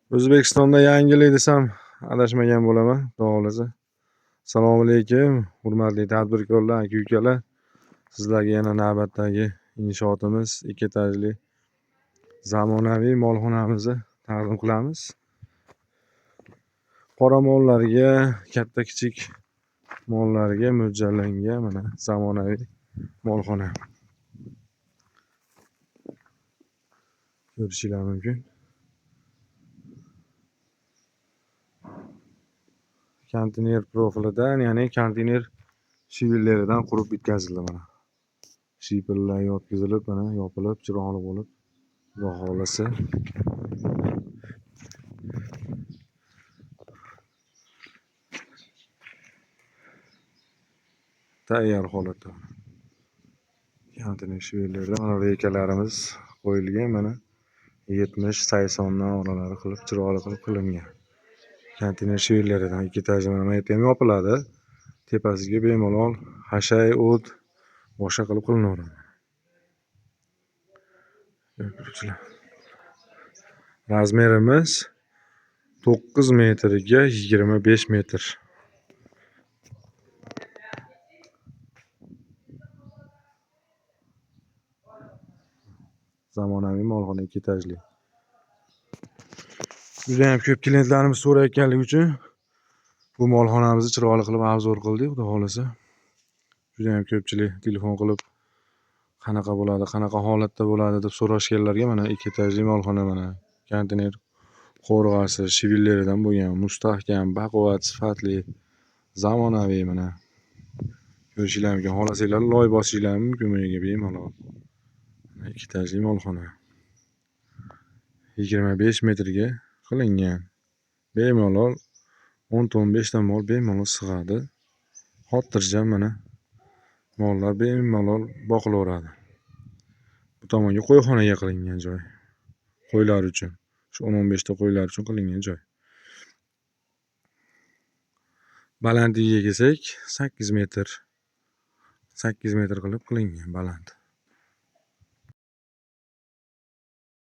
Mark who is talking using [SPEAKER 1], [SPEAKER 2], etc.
[SPEAKER 1] O'zbekistonda yangilik desam adashmagan bo'laman, xudo xolasa. Assalomu alaykum, hurmatli tadbirkorlar, aka-ukalar. Sizlarga yana navbatdagi inshootimiz 2 etajli zamonaviy molxonamizni taqdim qilamiz. Qora mollarga, katta kichik mollarga mo'ljallangan mana zamonaviy molxona. Ko'rishingiz mumkin. Konteyner profilidan, ya'ni konteyner shivilleridan qurib bitkazildi mana. Shipirlar yotqizilib, mana yopilib, chiroqli bo'lib, xudo xolasa. Tayyor holatda. Konteyner shivilleridan mana reykalarimiz qo'yilgan, mana 70-80 dan oralari qilib, chiroqli qilib qilingan. Konteyner shivilleridan 2 etajli mana bu ham yopiladi. Tepasiga bemalol hashay, o't boshqa qilib qilinaveradi. Razmerimiz 9 metrga 25 metr. Zamonaviy molxona 2 etajli. Juda ham ko'p klientlarimiz so'rayotganligi uchun bu molxonamizni chiroyli qilib obzor qildik, xudo xolasa. Juda ham ko'pchilik telefon qilib qanaqa bo'ladi, qanaqa holatda bo'ladi deb so'rashganlarga mana 2 etajli molxona mana. Konteyner qo'rg'asi shivilleridan bo'lgan, mustahkam, baquvvat, sifatli, zamonaviy mana. Ko'rishingiz mumkin. Xohlasanglar loy bosishinglar mumkin bunga bemalol. 2 etajli molxona. 25 metrga qilingan. Bemalol 10-15 ta mol bemalol sig'adi. Xotirjam mana. Mollar bemalol boqilaveradi. Bu tomonga qo'yxonaga qilingan joy. Qo'ylar uchun. Shu 10-15 ta qo'ylar uchun qilingan joy. Balandligiga kelsak 8 metr. 8 metr qilib qilingan baland.